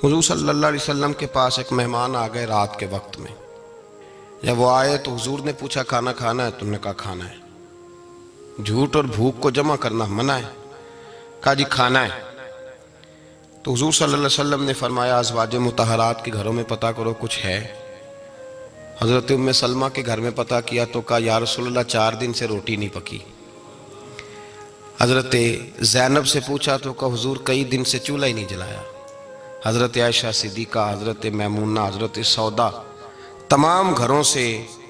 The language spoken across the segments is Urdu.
حضور صلی اللہ علیہ وسلم کے پاس ایک مہمان آ گئے رات کے وقت میں. جب وہ آئے تو حضور نے پوچھا کھانا کھانا ہے؟ تم نے کہا کھانا ہے. جھوٹ اور بھوک کو جمع کرنا منع ہے. کہا جی کھانا ہے. تو حضور صلی اللہ علیہ وسلم نے فرمایا ازواج مطہرات کے گھروں میں پتہ کرو کچھ ہے. حضرت ام سلمہ کے گھر میں پتہ کیا تو کہا یا رسول اللہ 4 دن سے روٹی نہیں پکی. حضرت زینب سے پوچھا تو کہا حضور کئی دن سے چولہا ہی نہیں جلایا. حضرت عائشہ صدیقہ، حضرت میمونہ، حضرت سودا، تمام گھروں سے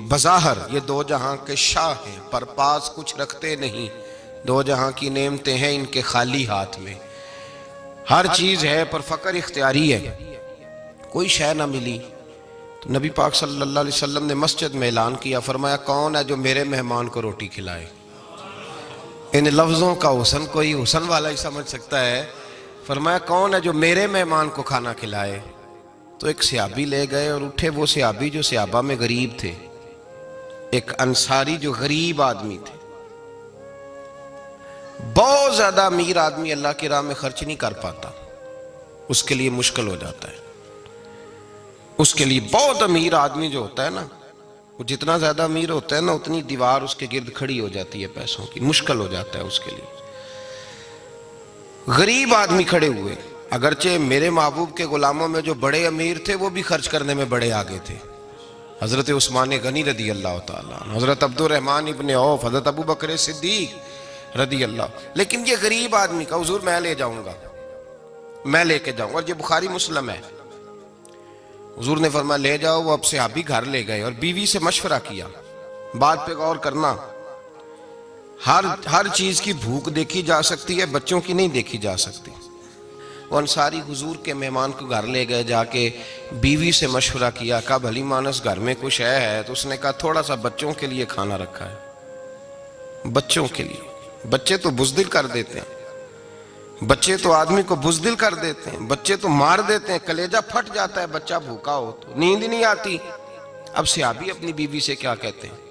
بظاہر یہ 2 جہاں کے شاہ ہیں پر پاس کچھ رکھتے نہیں. 2 جہاں کی نعمتیں ہیں ان کے خالی ہاتھ میں. ہر چیز ہے پر فقر اختیاری ہے. کوئی شے نہ ملی تو نبی پاک صلی اللہ علیہ وسلم نے مسجد میں اعلان کیا، فرمایا کون ہے جو میرے مہمان کو روٹی کھلائے؟ ان لفظوں کا حسن کوئی حسن والا ہی سمجھ سکتا ہے. فرمایا کون ہے جو میرے مہمان کو کھانا کھلائے؟ تو ایک صحابی لے گئے اور اٹھے وہ صحابی جو صحابہ میں غریب تھے، ایک انصاری جو غریب آدمی تھے. بہت زیادہ امیر آدمی اللہ کی راہ میں خرچ نہیں کر پاتا، اس کے لیے مشکل ہو جاتا ہے. اس کے لیے بہت امیر آدمی جو ہوتا ہے نا، وہ جتنا زیادہ امیر ہوتا ہے نا اتنی دیوار اس کے گرد کھڑی ہو جاتی ہے پیسوں کی، مشکل ہو جاتا ہے اس کے لیے. غریب آدمی کھڑے ہوئے. اگرچہ میرے محبوب کے غلاموں میں جو بڑے امیر تھے وہ بھی خرچ کرنے میں بڑے آگے تھے. حضرت عثمان غنی رضی اللہ تعالیٰ عنہ، حضرت عبد الرحمن ابن عوف، حضرت ابو بکر صدیق رضی اللہ. لیکن یہ غریب آدمی کا حضور میں لے جاؤں گا، میں لے کے جاؤں گا. اور یہ بخاری مسلم ہے. حضور نے فرمایا لے جاؤ. وہ اب صحابی گھر لے گئے اور بیوی سے مشورہ کیا. بات پہ غور کرنا، ہر چیز کی بھوک دیکھی جا سکتی ہے، بچوں کی نہیں دیکھی جا سکتی. وہ انصاری حضور کے مہمان کو گھر لے گئے، جا کے بیوی سے مشورہ کیا. کہا بھلی مانس گھر میں کچھ ہے؟ تو اس نے کہا تھوڑا سا بچوں کے لیے کھانا رکھا ہے. بچوں کے لیے. بچے تو بزدل کر دیتے ہیں، بچے تو آدمی کو بزدل کر دیتے ہیں، بچے تو مار دیتے ہیں، کلیجہ پھٹ جاتا ہے بچہ بھوکا ہو تو، نیند ہی نہیں آتی. اب صحابی اپنی بیوی سے کیا کہتے ہیں؟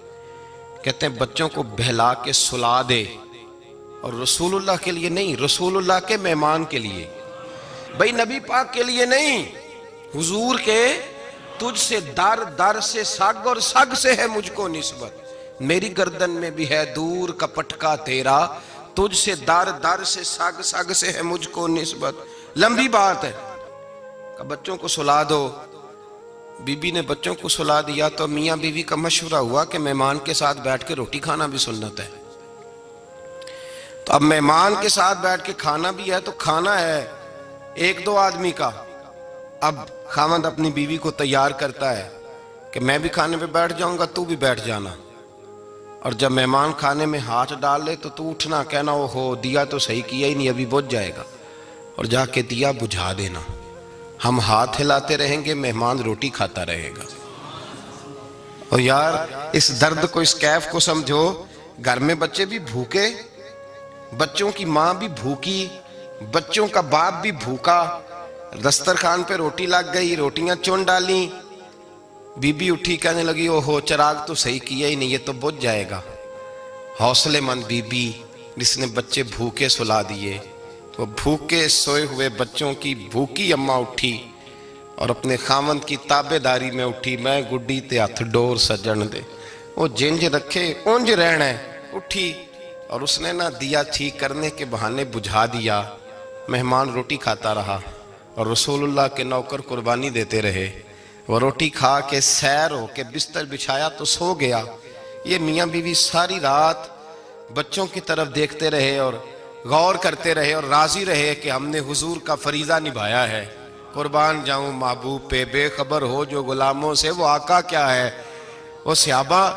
کہتے ہیں بچوں کو بہلا کے سلا دے. اور رسول اللہ کے لیے نہیں، رسول اللہ کے مہمان کے لیے. بھئی نبی پاک کے لیے نہیں، حضور کے. تجھ سے در در سے سگ اور سگ سے ہے مجھ کو نسبت. میری گردن میں بھی ہے دور کا پٹکا تیرا، تجھ سے در در سے سگ سگ سے ہے مجھ کو نسبت. لمبی بات ہے. کہ بچوں کو سلا دو. بی بی نے بچوں کو سلا دیا تو میاں بیوی کا مشورہ ہوا کہ مہمان کے ساتھ بیٹھ کے روٹی کھانا بھی سنت ہے. تو اب مہمان کے ساتھ بیٹھ کے کھانا بھی ہے تو کھانا ہے 1-2 آدمی کا. اب خاوند اپنی بیوی کو تیار کرتا ہے کہ میں بھی کھانے پہ بیٹھ جاؤں گا، تو بھی بیٹھ جانا. اور جب مہمان کھانے میں ہاتھ ڈال لے تو اٹھنا، کہنا او ہو دیا تو صحیح کیا ہی نہیں، ابھی بجھ جائے گا. اور جا کے دیا بجھا دینا. ہم ہاتھ ہلاتے رہیں گے، مہمان روٹی کھاتا رہے گا. اور یار اس درد کو، اس کیف کو سمجھو. گھر میں بچے بھی بھوکے، بچوں کی ماں بھی بھوکی، بچوں کا باپ بھی بھوکا. دسترخوان پہ روٹی لگ گئی، روٹیاں چن ڈالیں. بی بی اٹھی کہنے لگی او ہو چراغ تو صحیح کیا ہی نہیں، یہ تو بجھ جائے گا. حوصلے مند بی بی جس نے بچے بھوکے سلا دیے. وہ بھوکے سوئے ہوئے بچوں کی بھوکی اماں اٹھی اور اپنے خاوند کی تابع داری میں اٹھی. میں گڈی تے ہتھ ڈور سجن دے، وہ جنج رکھے اونج رہنا ہے. اٹھی اور اس نے نہ دیا ٹھیک کرنے کے بہانے بجھا دیا. مہمان روٹی کھاتا رہا اور رسول اللہ کے نوکر قربانی دیتے رہے. وہ روٹی کھا کے سیر ہو کے بستر بچھایا تو سو گیا. یہ میاں بیوی ساری رات بچوں کی طرف دیکھتے رہے اور غور کرتے رہے اور راضی رہے کہ ہم نے حضور کا فریضہ نبھایا ہے. قربان جاؤں محبوب پہ، بے خبر ہو جو غلاموں سے وہ آقا کیا ہے. وہ صحابہ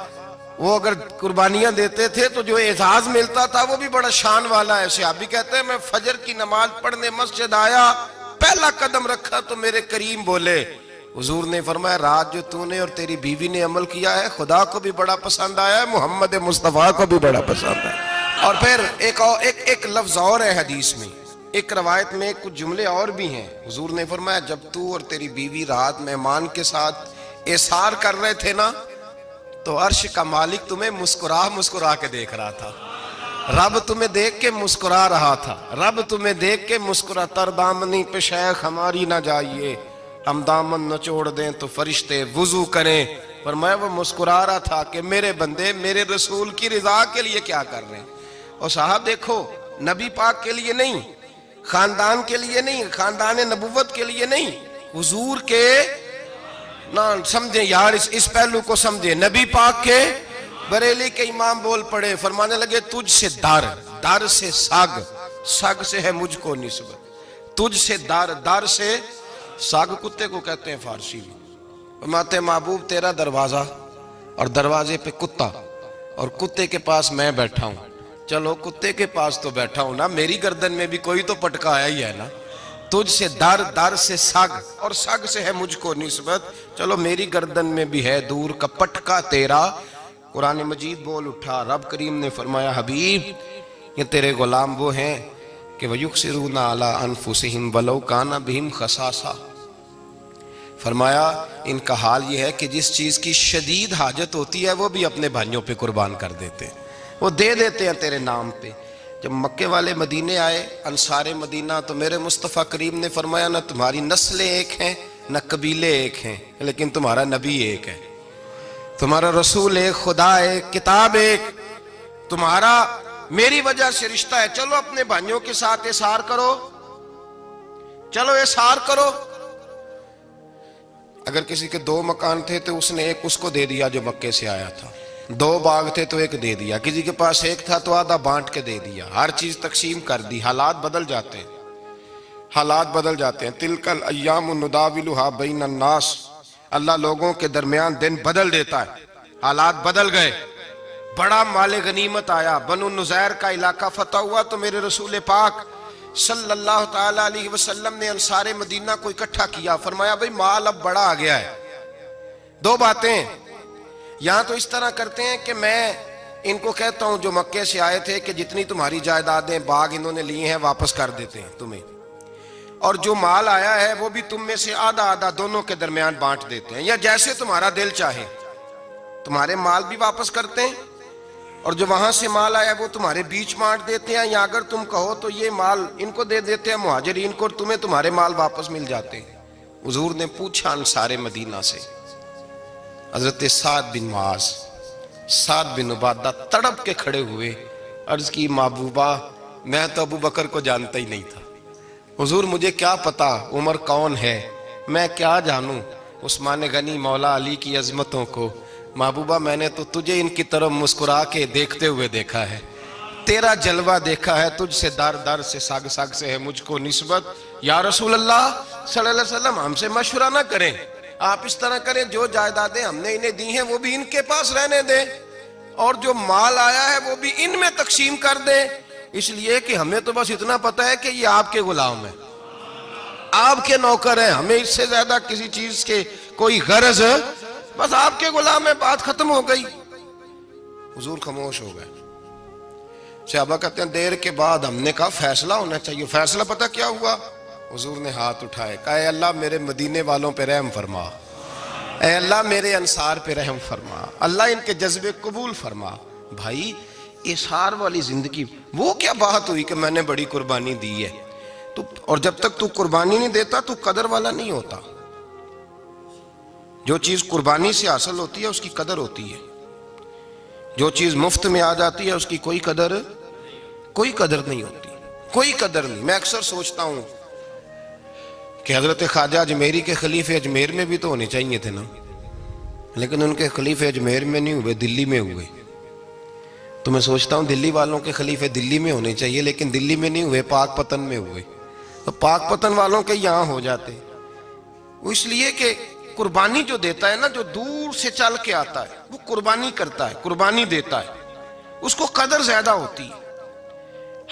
وہ اگر قربانیاں دیتے تھے تو جو اعزاز ملتا تھا وہ بھی بڑا شان والا ہے. صحابی کہتے ہیں میں فجر کی نماز پڑھنے مسجد آیا، پہلا قدم رکھا تو میرے کریم بولے. حضور نے فرمایا رات جو تو نے اور تیری بیوی نے عمل کیا ہے خدا کو بھی بڑا پسند آیا ہے، محمد مصطفیٰ کو بھی بڑا پسند ہے. اور پھر ایک لفظ اور ہے حدیث میں، ایک روایت میں کچھ جملے اور بھی ہیں. حضور نے فرمایا جب تو اور تیری بیوی رات مہمان کے ساتھ ایثار کر رہے تھے نا تو عرش کا مالک تمہیں مسکرا مسکرا کے دیکھ رہا تھا. رب تمہیں دیکھ کے مسکرا رہا تھا، رب تمہیں دیکھ کے مسکرا، تر دامنی پہ شیخ ہماری نہ جائیے، ہم دامن نچوڑ دیں تو فرشتے وضو کریں۔ پر میں وہ مسکرا رہا تھا کہ میرے بندے میرے رسول کی رضا کے لیے کیا کر رہے ہیں۔ اور صاحب دیکھو، نبی پاک کے لیے نہیں، خاندان کے لیے نہیں، خاندان نبوت کے لیے نہیں، حضور کے نہ سمجھیں یار، اس پہلو کو سمجھیں، نبی پاک کے بریلی کے امام بول پڑے، فرمانے لگے تجھ سے در سے سگ سے ہے مجھ کو نسبت، تجھ سے در سے سگ کتے کو کہتے ہیں فارسی میں۔ فرماتے محبوب تیرا دروازہ اور دروازے پہ کتا، اور کتے کے پاس میں بیٹھا ہوں، چلو کتے کے پاس تو بیٹھا ہوں نا، میری گردن میں بھی کوئی تو پٹکا آیا ہی ہے نا، تجھ سے در سے سگ، اور سگ سے ہے مجھ کو نسبت، چلو میری گردن میں بھی ہے دور کا پٹکا تیرا۔ قرآن مجید بول اٹھا، رب کریم نے فرمایا حبیب یہ تیرے غلام وہ ہیں کہ وَيُقْصِرُونَ عَلَىٰ أَنفُسِهِمْ وَلَوْ كَانَ بِهِمْ خَصَاصَةٌ، فرمایا ان کا حال یہ ہے کہ جس چیز کی شدید حاجت ہوتی ہے وہ بھی اپنے بھائیوں پہ قربان کر دیتے ہیں، وہ دے دیتے ہیں تیرے نام پہ۔ جب مکے والے مدینے آئے، انصار مدینہ، تو میرے مصطفیٰ کریم نے فرمایا نہ تمہاری نسلیں ایک ہیں نہ قبیلے ایک ہیں، لیکن تمہارا نبی ایک ہے، تمہارا رسول ایک، خدا ایک، کتاب ایک، تمہارا میری وجہ سے رشتہ ہے، چلو اپنے بھائیوں کے ساتھ احسار کرو، چلو احسار کرو۔ اگر کسی کے 2 مکان تھے تو اس نے ایک اس کو دے دیا جو مکے سے آیا تھا، 2 باغ تھے تو ایک دے دیا، کسی کے پاس ایک تھا تو آدھا بانٹ کے دے دیا، ہر چیز تقسیم کر دی۔ حالات بدل جاتے ہیں، حالات بدل جاتے ہیں۔ تلک الایام نداولها بین الناس، اللہ لوگوں کے درمیان دن بدل دیتا ہے، حالات بدل گئے، بڑا مال غنیمت آیا، بنو نزیر کا علاقہ فتح ہوا تو میرے رسول پاک صلی اللہ تعالیٰ علیہ وسلم نے انصار مدینہ کو اکٹھا کیا، فرمایا بھئی مال اب بڑا آ گیا ہے، 2 باتیں، یہاں تو اس طرح کرتے ہیں کہ میں ان کو کہتا ہوں جو مکے سے آئے تھے کہ جتنی تمہاری جائیدادیں باغ انہوں نے لیے ہیں واپس کر دیتے ہیں تمہیں، اور جو مال آیا ہے وہ بھی تم میں سے آدھا آدھا دونوں کے درمیان بانٹ دیتے ہیں، یا جیسے تمہارا دل چاہے، تمہارے مال بھی واپس کرتے ہیں اور جو وہاں سے مال آیا وہ تمہارے بیچ بانٹ دیتے ہیں، یا اگر تم کہو تو یہ مال ان کو دے دیتے ہیں مہاجرین کو، اور تمہیں تمہارے مال واپس مل جاتے ہیں۔ حضور نے پوچھا انصار مدینہ سے، حضرت سعد بن معاذ، سعد بن عبادہ تڑپ کے کھڑے ہوئے، عرض کی محبوبہ میں تو ابو بکر کو جانتا ہی نہیں تھا، حضور مجھے کیا پتا عمر کون ہے، میں کیا جانوں عثمان غنی مولا علی کی عظمتوں کو، محبوبہ میں نے تو تجھے ان کی طرف مسکرا کے دیکھتے ہوئے دیکھا ہے، تیرا جلوہ دیکھا ہے، تجھ سے در سے سگ سے ہے مجھ کو نسبت۔ یا رسول اللہ صلی اللہ علیہ وسلم ہم سے مشورہ نہ کریں، آپ اس طرح کریں جو جائیدادیں ہم نے انہیں دی ہیں وہ بھی ان کے پاس رہنے دیں، اور جو مال آیا ہے وہ بھی ان میں تقسیم کر دیں، اس لیے کہ ہمیں تو بس اتنا پتہ ہے کہ یہ آپ کے غلام ہیں، آپ کے نوکر ہیں، ہمیں اس سے زیادہ کسی چیز کے کوئی غرض، بس آپ کے غلام ہے، بات ختم ہو گئی۔ حضور خاموش ہو گئے۔ صحابہ کہتے ہیں دیر کے بعد ہم نے کہا فیصلہ ہونا چاہیے، فیصلہ پتہ کیا ہوا؟ حضور نے ہاتھ اٹھائے، کہا اے اللہ میرے مدینے والوں پہ رحم فرما، اے اللہ میرے انصار پہ رحم فرما، اللہ ان کے جذبے قبول فرما۔ بھائی احسار والی زندگی، وہ کیا بات ہوئی کہ میں نے بڑی قربانی دی ہے، اور جب تک تو قربانی نہیں دیتا تو قدر والا نہیں ہوتا۔ جو چیز قربانی سے حاصل ہوتی ہے اس کی قدر ہوتی ہے، جو چیز مفت میں آ جاتی ہے اس کی کوئی قدر نہیں ہوتی، کوئی قدر نہیں۔ میں اکثر سوچتا ہوں کہ حضرت خواجہ اجمیری کے خلیفے اجمیر میں بھی تو ہونے چاہیے تھے نا، لیکن ان کے خلیفے اجمیر میں نہیں ہوئے، دلی میں ہوئے۔ تو میں سوچتا ہوں دلی والوں کے خلیفے دلی میں ہونے چاہیے، لیکن دلی میں نہیں ہوئے، پاک پتن میں ہوئے، تو پاک پتن والوں کے یہاں ہو جاتے۔ وہ اس لیے کہ قربانی جو دیتا ہے نا، جو دور سے چل کے آتا ہے وہ قربانی کرتا ہے، قربانی دیتا ہے، اس کو قدر زیادہ ہوتی ہے۔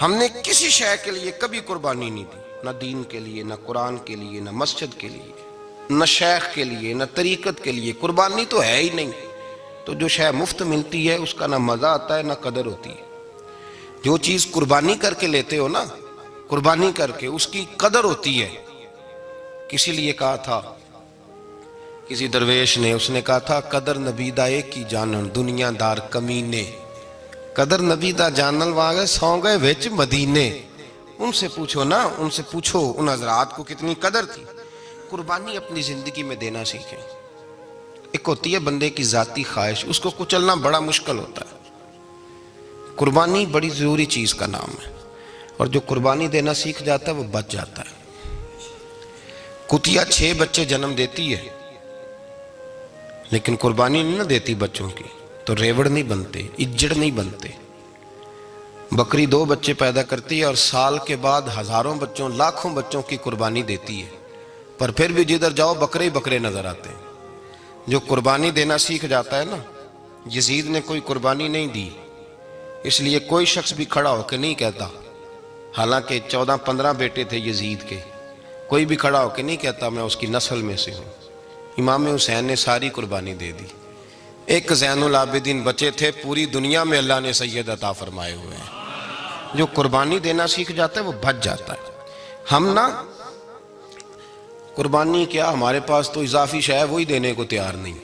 ہم نے کسی شے کے لیے کبھی قربانی نہیں دی، نہ دین کے لیے، نہ قرآن کے لیے، نہ مسجد کے لیے، نہ شیخ کے لیے، نہ طریقت کے لیے، قربانی تو ہے ہی نہیں۔ تو جو شے مفت ملتی ہے اس کا نہ مزہ آتا ہے نہ قدر ہوتی ہے۔ جو چیز قربانی کر کے لیتے ہو نا، قربانی کر کے، اس کی قدر ہوتی ہے۔ کسی لیے کہا تھا کسی درویش نے، اس نے کہا تھا قدر نبیدہ ایک کی جانن دنیا دار کمینے، قدر نبی دا جانل واگے سو گئے وچ مدینے. ان سے پوچھو نا، ان سے پوچھو ان حضرات کو کتنی قدر تھی. قربانی اپنی زندگی میں دینا سیکھیں. ایک ہوتی ہے بندے کی ذاتی خواہش، اس کو کچلنا بڑا مشکل ہوتا ہے. قربانی بڑی ضروری چیز کا نام ہے، اور جو قربانی دینا سیکھ جاتا ہے وہ بچ جاتا ہے. کتیا 6 بچے جنم دیتی ہے لیکن قربانی نہیں نہ دیتی بچوں کی، تو ریوڑ نہیں بنتے، اجڑ نہیں بنتے. بکری 2 بچے پیدا کرتی ہے اور سال کے بعد ہزاروں بچوں، لاکھوں بچوں کی قربانی دیتی ہے، پر پھر بھی جدھر جاؤ بکرے ہی بکرے نظر آتے ہیں. جو قربانی دینا سیکھ جاتا ہے نا، یزید نے کوئی قربانی نہیں دی، اس لیے کوئی شخص بھی کھڑا ہو کے نہیں کہتا، حالانکہ 14-15 بیٹے تھے یزید کے، کوئی بھی کھڑا ہو کے نہیں کہتا میں اس کی نسل میں سے ہوں. امام حسین نے ساری قربانی دے دی. ایک زین العابدین بچے تھے، پوری دنیا میں اللہ نے سید عطا فرمائے ہوئے ہیں. جو قربانی دینا سیکھ جاتا ہے وہ بچ جاتا ہے. ہم نا قربانی کیا، ہمارے پاس تو اضافی شے ہے وہی دینے کو تیار نہیں.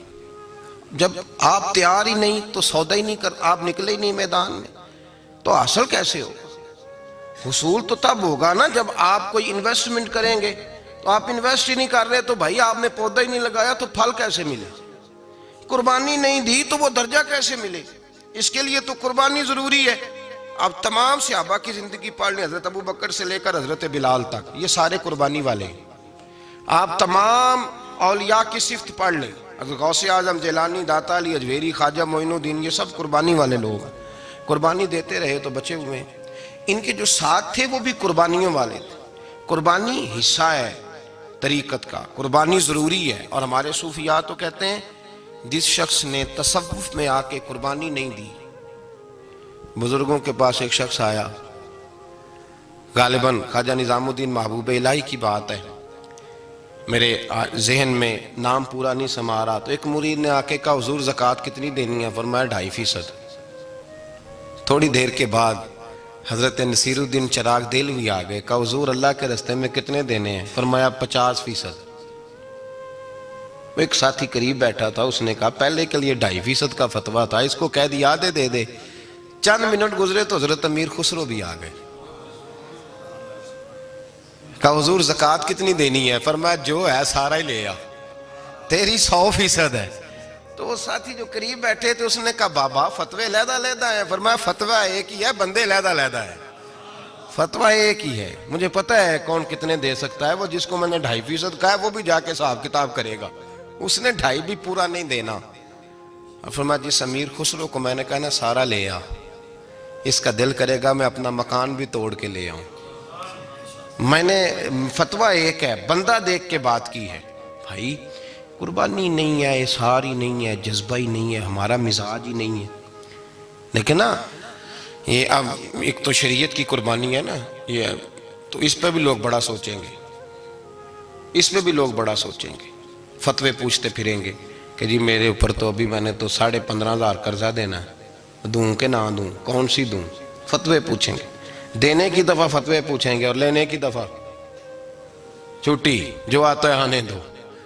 جب آپ تیار ہی نہیں تو سودا ہی نہیں کر، آپ نکلے ہی نہیں میدان میں، تو حاصل کیسے ہو؟ حصول تو تب ہوگا نا جب آپ کوئی انویسٹمنٹ کریں گے. تو آپ انویسٹ ہی نہیں کر رہے تو بھائی آپ نے پودا ہی نہیں لگایا تو پھل کیسے ملے؟ قربانی نہیں دی تو وہ درجہ کیسے ملے؟ اس کے لیے تو قربانی ضروری ہے. اب تمام صحابہ کی زندگی پڑھ لیں، حضرت ابو بکر سے لے کر حضرت بلال تک، یہ سارے قربانی والے ہیں. آپ تمام اولیاء کی صفت پڑھ لیں، غوث اعظم، جیلانی، داتا علی اجویری، خواجہ معین الدین، یہ سب قربانی والے لوگ ہیں. قربانی دیتے رہے تو بچے ہوئے ہیں. ان کے جو ساتھ تھے وہ بھی قربانیوں والے تھے. قربانی حصہ ہے طریقت کا، قربانی ضروری ہے. اور ہمارے صوفیاء تو کہتے ہیں جس شخص نے تصوف میں آ کے قربانی نہیں دی. بزرگوں کے پاس ایک شخص آیا، غالباً خواجہ نظام الدین محبوب الہی کی بات ہے، میرے ذہن میں نام پورا نہیں سما رہا. تو ایک مرید نے آ کے کہا حضور زکوٰۃ کتنی دینی ہے؟ فرمایا 2.5%. تھوڑی دیر کے بعد حضرت نصیر الدین چراغ دہلوی آ گئے، کہا حضور اللہ کے راستے میں کتنے دینے ہیں؟ فرمایا 50%. ایک ساتھی قریب بیٹھا تھا، اس نے کہا پہلے کے لیے 2.5% کا فتویٰ تھا، اس کو کہہ دیا دے دے. چند منٹ گزرے تو حضرت امیر خسرو بھی آ گئے، کہا حضور زکوٰۃ کتنی دینی ہے؟ فرمایا جو ہے سارا ہی لے آ، تیری 100% ہے. تو وہ ساتھی جو قریب بیٹھے تھے اس نے کہا بابا فتوے علیحدہ علیحدہ ہیں. فرمایا فتویٰ ایک ہی ہے، بندے علیحدہ علیحدہ ہے. فتویٰ ایک ہی ہے، مجھے پتہ ہے کون کتنے دے سکتا ہے. وہ جس کو میں نے 2.5% کہا ہے وہ بھی جا کے حساب کتاب کرے گا، اس نے 2.5 بھی پورا نہیں دینا. فرمایا جس امیر خسرو کو میں نے کہا نا سارا لے آ، اس کا دل کرے گا میں اپنا مکان بھی توڑ کے لے آؤں. میں نے فتویٰ ایک ہے، بندہ دیکھ کے بات کی ہے. بھائی قربانی نہیں ہے، اظہار ہی نہیں ہے، جذبہ ہی نہیں ہے، ہمارا مزاج ہی نہیں ہے. لیکن نا یہ اب ایک تو شریعت کی قربانی ہے نا، یہ تو اس پہ بھی لوگ بڑا سوچیں گے، اس پہ بھی لوگ بڑا سوچیں گے. فتوے پوچھتے پھریں گے کہ جی میرے اوپر تو ابھی میں نے تو 15,500 قرضہ دینا ہے، دوں کہ نہ دوں، کون سی دوں؟ فتوے پوچھیں گے. دینے کی دفعہ فتوے پوچھیں گے اور لینے کی دفعہ چھٹی، جو آتا ہے آنے دو.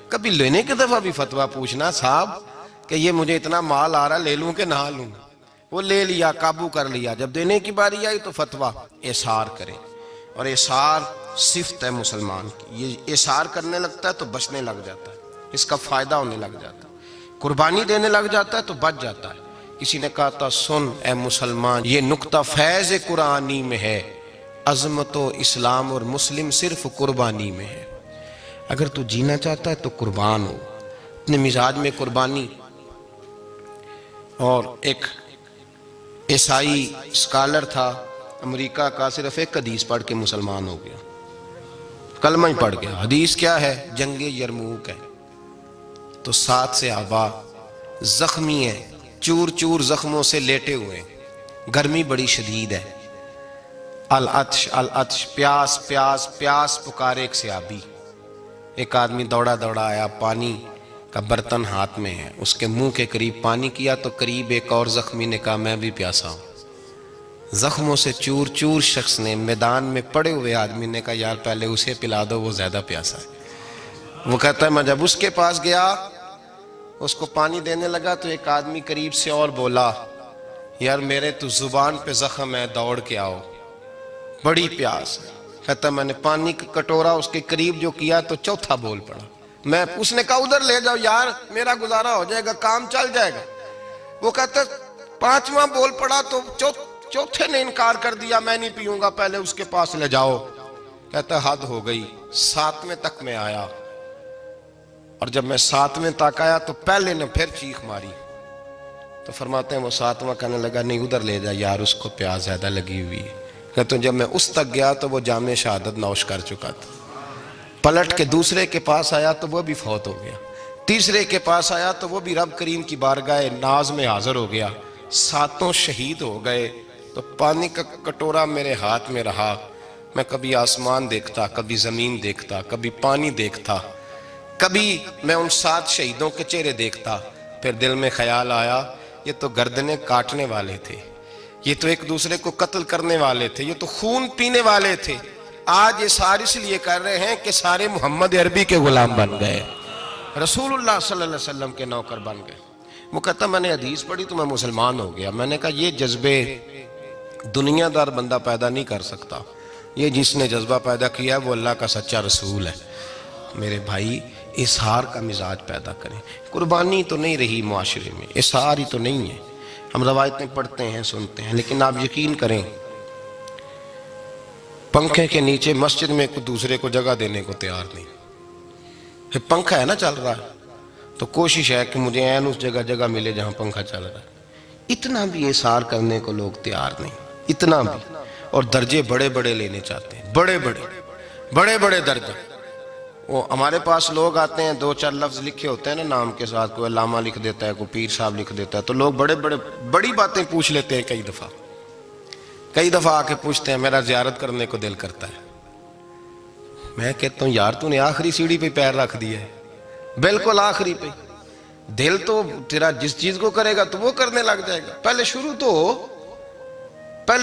کبھی لینے کی دفعہ بھی فتویٰ پوچھنا صاحب کہ یہ مجھے اتنا مال آ رہا لے لوں کہ نہ لوں. وہ لے لیا، قابو کر لیا. جب دینے کی باری آئی تو فتویٰ احصار کریں. اور احصار صفت ہے مسلمان کی، یہ احصار کرنے لگتا ہے تو بچنے لگ جاتا ہے، اس کا فائدہ ہونے لگ جاتا ہے. قربانی دینے لگ جاتا ہے تو بچ جاتا ہے. کسی نے کہا تھا سن اے مسلمان، یہ نکتہ فیض قرآنی میں ہے، عظمت و اسلام اور مسلم صرف قربانی میں ہے. اگر تو جینا چاہتا ہے تو قربان ہو، اپنے مزاج میں قربانی. اور ایک عیسائی اسکالر تھا امریکہ کا، صرف ایک حدیث پڑھ کے مسلمان ہو گیا، کلمہ ہی پڑھ گیا. حدیث کیا ہے؟ جنگ یرموک ہے. تو 7 صحابہ زخمی ہیں، چور چور زخموں سے لیٹے ہوئے ہیں، گرمی بڑی شدید ہے. العطش العطش، پیاس پیاس پیاس پکارے ایک صحابی. ایک آدمی دوڑا دوڑا آیا، پانی کا برتن ہاتھ میں ہے، اس کے منہ کے قریب پانی کیا تو قریب ایک اور زخمی نے کہا میں بھی پیاسا ہوں. زخموں سے چور چور شخص نے، میدان میں پڑے ہوئے آدمی نے کہا یار پہلے اسے پلا دو، وہ زیادہ پیاسا ہے. وہ کہتا ہے میں جب اس کے پاس گیا، اس کو پانی دینے لگا تو ایک آدمی قریب سے اور بولا یار میرے تو زبان پہ زخم ہے، دوڑ کے آؤ، بڑی پیاس ہے۔ کہتا میں نے پانی کا کٹورا اس کے قریب جو کیا تو چوتھا بول پڑا۔ میں اس نے کہا ادھر لے جاؤ یار، میرا گزارا ہو جائے گا، کام چل جائے گا۔ وہ کہتا پانچواں بول پڑا تو چوتھے نے انکار کر دیا، میں نہیں پیوں گا، پہلے اس کے پاس لے جاؤ۔ کہتا حد ہو گئی۔ ساتویں تک میں آیا، اور جب میں ساتویں تک آیا تو پہلے نے پھر چیخ ماری۔ تو فرماتے ہیں وہ ساتواں کہنے لگا نہیں ادھر لے جا یار، اس کو پیاس زیادہ لگی ہوئی ہے۔ کہتے ہیں جب میں اس تک گیا تو وہ جام شہادت نوش کر چکا تھا۔ پلٹ کے دوسرے کے پاس آیا تو وہ بھی فوت ہو گیا۔ تیسرے کے پاس آیا تو وہ بھی رب کریم کی بارگاہ ناز میں حاضر ہو گیا۔ ساتوں شہید ہو گئے۔ تو پانی کا کٹورا میرے ہاتھ میں رہا۔ میں کبھی آسمان دیکھتا، کبھی زمین دیکھتا، کبھی پانی دیکھتا، کبھی میں ان 7 شہیدوں کے چہرے دیکھتا۔ پھر دل میں خیال آیا یہ تو گردنیں کاٹنے والے تھے، یہ تو ایک دوسرے کو قتل کرنے والے تھے، یہ تو خون پینے والے تھے۔ آج یہ سارے اس لیے کر رہے ہیں کہ سارے محمد عربی کے غلام بن گئے، رسول اللہ صلی اللہ علیہ وسلم کے نوکر بن گئے۔ وہ کہتا میں نے حدیث پڑھی تو میں مسلمان ہو گیا۔ میں نے کہا یہ جذبے دنیا دار بندہ پیدا نہیں کر سکتا، یہ جس نے جذبہ پیدا کیا ہے وہ اللہ کا سچا رسول ہے۔ میرے بھائی اظہار کا مزاج پیدا کریں۔ قربانی تو نہیں رہی معاشرے میں، اظہار ہی تو نہیں ہے۔ ہم روایتیں پڑھتے ہیں، سنتے ہیں، لیکن آپ یقین کریں پنکھے کے نیچے مسجد میں کوئی دوسرے کو جگہ دینے کو تیار نہیں۔ پھر پنکھا ہے نا چل رہا ہے تو کوشش ہے کہ مجھے عین اس جگہ ملے جہاں پنکھا چل رہا ہے۔ اتنا بھی اظہار کرنے کو لوگ تیار نہیں، اتنا بھی۔ اور درجے بڑے بڑے لینے چاہتے ہیں، بڑے بڑے درجے۔ وہ ہمارے پاس لوگ آتے ہیں، 2-4 لفظ لکھے ہوتے ہیں نا نام کے ساتھ، کوئی علامہ لکھ دیتا ہے، کوئی پیر صاحب لکھ دیتا ہے، تو لوگ بڑی باتیں پوچھ لیتے ہیں۔ کئی دفعہ آ کے پوچھتے ہیں میرا زیارت کرنے کو دل کرتا ہے۔ میں کہتا ہوں یار تو نے آخری سیڑھی پہ پیر رکھ دیا ہے، بالکل آخری پہ۔ دل تو تیرا جس چیز کو کرے گا تو وہ کرنے لگ جائے گا۔ پہلے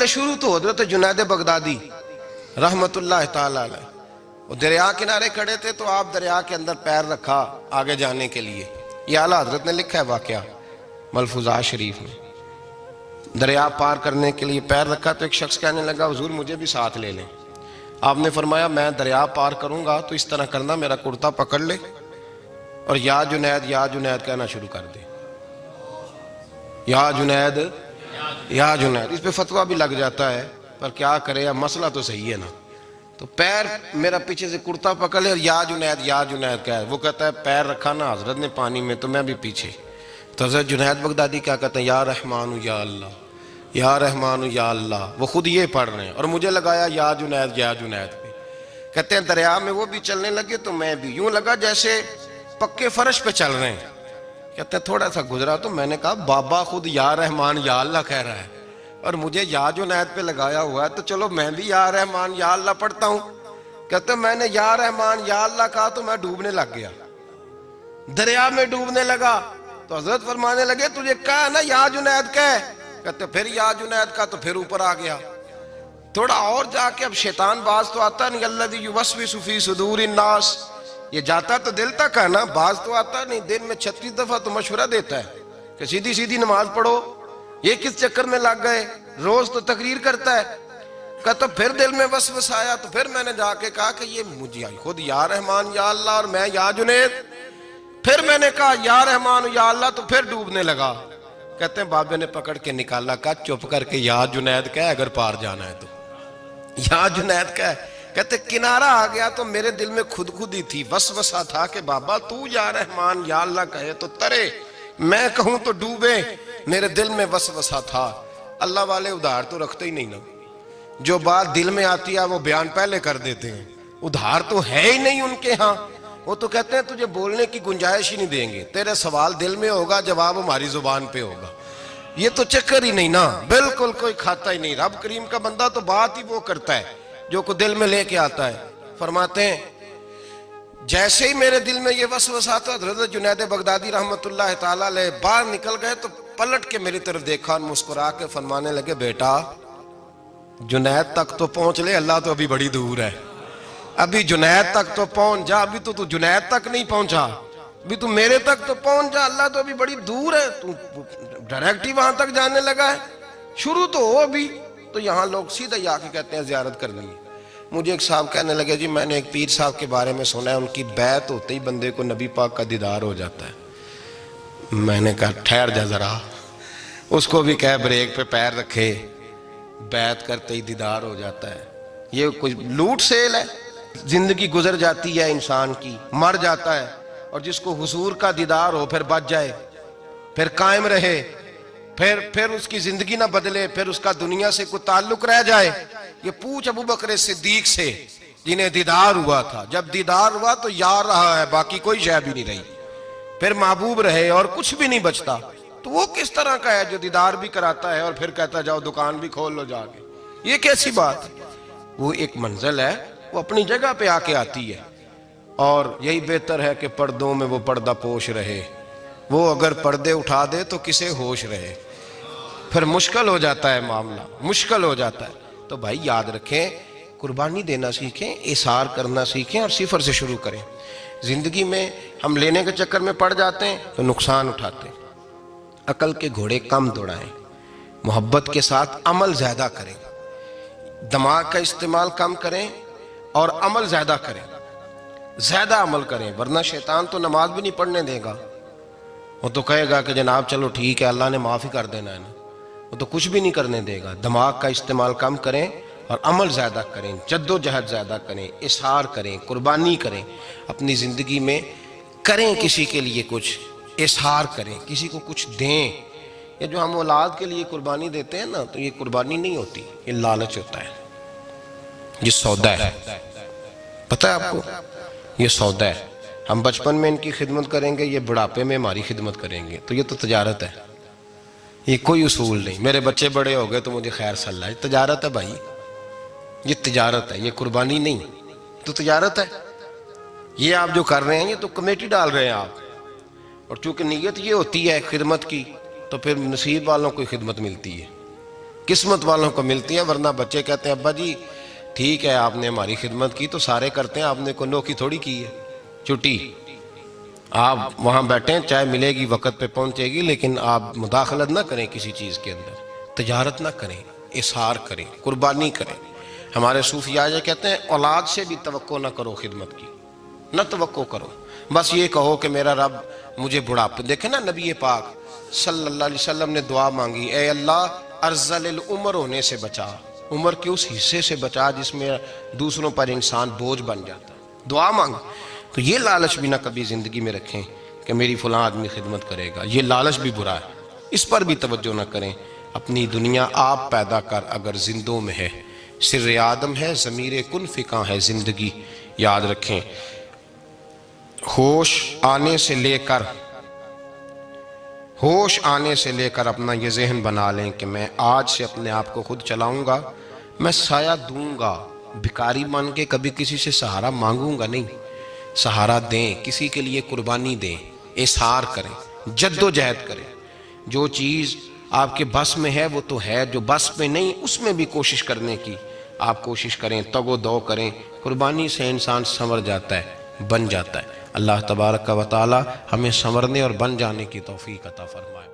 شروع تو حضرت جنید بغدادی رحمت اللہ تعالی علیہ، وہ دریا کنارے کھڑے تھے تو آپ دریا کے اندر پیر رکھا آگے جانے کے لیے۔ یہ اعلیٰ حضرت نے لکھا ہے واقعہ ملفوظات شریف میں۔ دریا پار کرنے کے لیے پیر رکھا تو ایک شخص کہنے لگا حضور مجھے بھی ساتھ لے لیں۔ آپ نے فرمایا میں دریا پار کروں گا تو اس طرح کرنا، میرا کرتا پکڑ لے اور یا جنید یا جنید کہنا شروع کر دے۔ یا جنید یا جنید، اس پہ فتویٰ بھی لگ جاتا ہے، پر کیا کرے، اب مسئلہ تو صحیح ہے نا۔ تو پیر میرا پیچھے سے کرتا پکڑ لے اور یا جنید کہہ، وہ کہتا ہے پیر رکھا نا حضرت نے پانی میں تو میں بھی پیچھے۔ تو حضرت جنید بغدادی کیا کہتے ہیں یا رحمان یا اللہ، یا رحمان یا اللہ، وہ خود یہ پڑھ رہے ہیں اور مجھے لگایا یا جنید پہ۔ کہتے ہیں دریا میں وہ بھی چلنے لگے تو میں بھی، یوں لگا جیسے پکے فرش پہ چل رہے ہیں۔ کہتے ہیں تھوڑا سا گزرا تو میں نے کہا بابا خود یا رحمان یا اللہ کہہ رہا ہے اور مجھے یا جنید پہ لگایا ہوا ہے، تو چلو میں بھی یا رحمان یا اللہ پڑھتا ہوں۔ کہتے ہیں میں نے یا رحمان یا اللہ کہا تو میں ڈوبنے لگ گیا، دریا میں ڈوبنے لگا۔ تو حضرت فرمانے لگے تجھے کہا نا یا جنید کہہ، کہتے پھر یا جنید کا تو پھر اوپر آ گیا۔ تھوڑا اور جا کے اب شیطان باز تو آتا نہیں، الذی یوسوس فی صدور الناس، یہ جاتا تو دل تک ہے نا، باز تو آتا نہیں۔ دن میں 36 دفعہ تو مشورہ دیتا ہے کہ سیدھی نماز پڑھو، یہ کس چکر میں لگ گئے، روز تو تقریر کرتا ہے۔ کہتا پھر دل میں وسوسہ آیا تو پھر میں نے جا کے کہا کہ یہ مجھے خود یا رحمان یا اللہ اور میں یا جنید۔ پھر میں نے کہا یا رحمان یا اللہ تو پھر ڈوبنے لگا۔ کہتے ہیں بابے نے پکڑ کے نکالا، کہا چپ کر کے یا جنید کہہ اگر پار جانا ہے تو، یا جنید کہہ۔ کہتے کنارہ آ گیا تو میرے دل میں خود ہی تھی، وسوسہ تھا کہ بابا تو یا رحمان یا اللہ کہے تو ترے، میں کہوں تو ڈوبے۔ میرے دل میں وسوسہ تھا۔ اللہ والے ادھار تو رکھتے ہی نہیں نا، جو بات دل میں آتی ہے وہ بیان پہلے کر دیتے ہیں، ادھار تو ہے ہی نہیں ان کے ہاں۔ وہ تو کہتے ہیں تجھے بولنے کی گنجائش ہی نہیں دیں گے، تیرے سوال دل میں ہوگا جواب ہماری زبان پہ ہوگا۔ یہ تو چکر ہی نہیں نا، بالکل کوئی کھاتا ہی نہیں۔ رب کریم کا بندہ تو بات ہی وہ کرتا ہے جو کو دل میں لے کے آتا ہے۔ فرماتے ہیں جیسے ہی میرے دل میں یہ وسوسہ تھا، حضرت جنید بغدادی رحمت اللہ تعالیٰ علیہ باہر نکل گئے تو پلٹ کے میری طرف دیکھا اور مسکرا کے فرمانے لگے بیٹا جنید تک تو پہنچ لے، اللہ تو ابھی بڑی دور ہے، ابھی جنید تک تو پہنچ جا، ابھی تو جنید تک نہیں پہنچا، ابھی تو میرے تک تو پہنچ جا، اللہ تو ابھی بڑی دور ہے، تو ڈائریکٹ ہی وہاں تک جانے لگا ہے۔ شروع تو ہو ابھی، تو یہاں لوگ سیدھا ہی آ کے کہتے ہیں زیارت کرنی ہے۔ مجھے ایک صاحب کہنے لگے جی میں نے ایک پیر صاحب کے بارے میں سنا ہے ان کی بیعت ہوتے ہی بندے کو نبی پاک کا دیدار ہو جاتا ہے۔ میں نے کہا ٹھہر جا ذرا، اس کو بھی کہہ بریک پہ پیر رکھے، بیعت کرتے ہی دیدار ہو جاتا ہے۔ یہ کوئی لوٹ سیل ہے؟ زندگی گزر جاتی ہے انسان کی، مر جاتا ہے، اور جس کو حضور کا دیدار ہو پھر بچ جائے، پھر قائم رہے، پھر اس کی زندگی نہ بدلے، پھر اس کا دنیا سے کوئی تعلق رہ جائے۔ یہ پوچھ ابو بکر صدیق سے جنہیں دیدار ہوا تھا، جب دیدار ہوا تو یار رہا ہے، باقی کوئی شے بھی نہیں رہی، پھر محبوب رہے اور کچھ بھی نہیں بچتا۔ تو وہ کس طرح کا ہے جو دیدار بھی کراتا ہے اور پھر کہتا جاؤ دکان بھی کھول لو جا کے؟ یہ کیسی بات؟ وہ ایک منزل ہے، وہ اپنی جگہ پہ آ کے آتی ہے، اور یہی بہتر ہے کہ پردوں میں وہ پردہ پوش رہے۔ وہ اگر پردے اٹھا دے تو کسے ہوش رہے، پھر مشکل ہو جاتا ہے معاملہ، مشکل ہو جاتا ہے۔ تو بھائی یاد رکھیں، قربانی دینا سیکھیں، اثار کرنا سیکھیں، اور صفر سے شروع کریں۔ زندگی میں ہم لینے کے چکر میں پڑ جاتے ہیں تو نقصان اٹھاتے ہیں۔ عقل کے گھوڑے کم دوڑائیں، محبت کے ساتھ عمل زیادہ کریں، دماغ کا استعمال کم کریں اور عمل زیادہ کریں، زیادہ عمل کریں، ورنہ شیطان تو نماز بھی نہیں پڑھنے دے گا۔ وہ تو کہے گا کہ جناب چلو ٹھیک ہے اللہ نے معافی کر دینا ہے نا، وہ تو کچھ بھی نہیں کرنے دے گا۔ دماغ کا استعمال کم کریں اور عمل زیادہ کریں، جد و جہد زیادہ کریں، اظہار کریں، قربانی کریں، اپنی زندگی میں کریں، کسی کے لیے کچھ اظہار کریں، کسی کو کچھ دیں۔ یہ جو ہم اولاد کے لیے قربانی دیتے ہیں نا، تو یہ قربانی نہیں ہوتی، یہ لالچ ہوتا ہے، یہ سودا ہے۔ پتہ ہے آپ کو یہ سودا ہے؟ ہم بچپن میں ان کی خدمت کریں گے، یہ بڑھاپے میں ہماری خدمت کریں گے، تو یہ تو تجارت ہے، یہ کوئی اصول نہیں۔ میرے بچے بڑے ہو گئے تو مجھے خیر صلی اللہ، یہ تجارت ہے بھائی، یہ تجارت ہے، یہ قربانی نہیں، تو تجارت ہے۔ یہ آپ جو کر رہے ہیں یہ تو کمیٹی ڈال رہے ہیں آپ، اور چونکہ نیت یہ ہوتی ہے خدمت کی، تو پھر نصیب والوں کو خدمت ملتی ہے، قسمت والوں کو ملتی ہے۔ ورنہ بچے کہتے ہیں ابا جی ٹھیک ہے آپ نے ہماری خدمت کی تو سارے کرتے ہیں، آپ نے کوئی نوکی تھوڑی کی ہے، چھٹی آپ وہاں بیٹھیں، چائے ملے گی وقت پہ پہنچے گی، لیکن آپ مداخلت نہ کریں کسی چیز کے اندر، تجارت نہ کریں، اظہار کریں، قربانی کریں۔ ہمارے صوفیاء یہ کہتے ہیں اولاد سے بھی توقع نہ کرو خدمت کی، نہ توقع کرو، بس یہ کہو کہ میرا رب مجھے بڑھاپے۔ دیکھیں نا نبی پاک صلی اللہ علیہ وسلم نے دعا مانگی، اے اللہ ارذل العمر ہونے سے بچا، عمر کے اس حصے سے بچا جس میں دوسروں پر انسان بوجھ بن جاتا ہے، دعا مانگ۔ تو یہ لالچ بھی نہ کبھی زندگی میں رکھیں کہ میری فلاں آدمی خدمت کرے گا، یہ لالچ بھی برا ہے، اس پر بھی توجہ نہ کریں۔ اپنی دنیا آپ پیدا کر اگر زندوں میں ہے، سر آدم ہے، ضمیر کن فکاں ہے زندگی، یاد رکھیں۔ ہوش آنے سے لے کر اپنا یہ ذہن بنا لیں کہ میں آج سے اپنے آپ کو خود چلاؤں گا، میں سایہ دوں گا، بھکاری مان کے کبھی کسی سے سہارا مانگوں گا نہیں، سہارا دیں، کسی کے لیے قربانی دیں، اظہار کریں، جد و جہد کریں۔ جو چیز آپ کے بس میں ہے وہ تو ہے، جو بس میں نہیں اس میں بھی کوشش کرنے کی آپ کوشش کریں، تگ و دو کریں۔ قربانی سے انسان سنور جاتا ہے، بن جاتا ہے۔ اللہ تبارک و تعالی ہمیں سنورنے اور بن جانے کی توفیق عطا فرمائے۔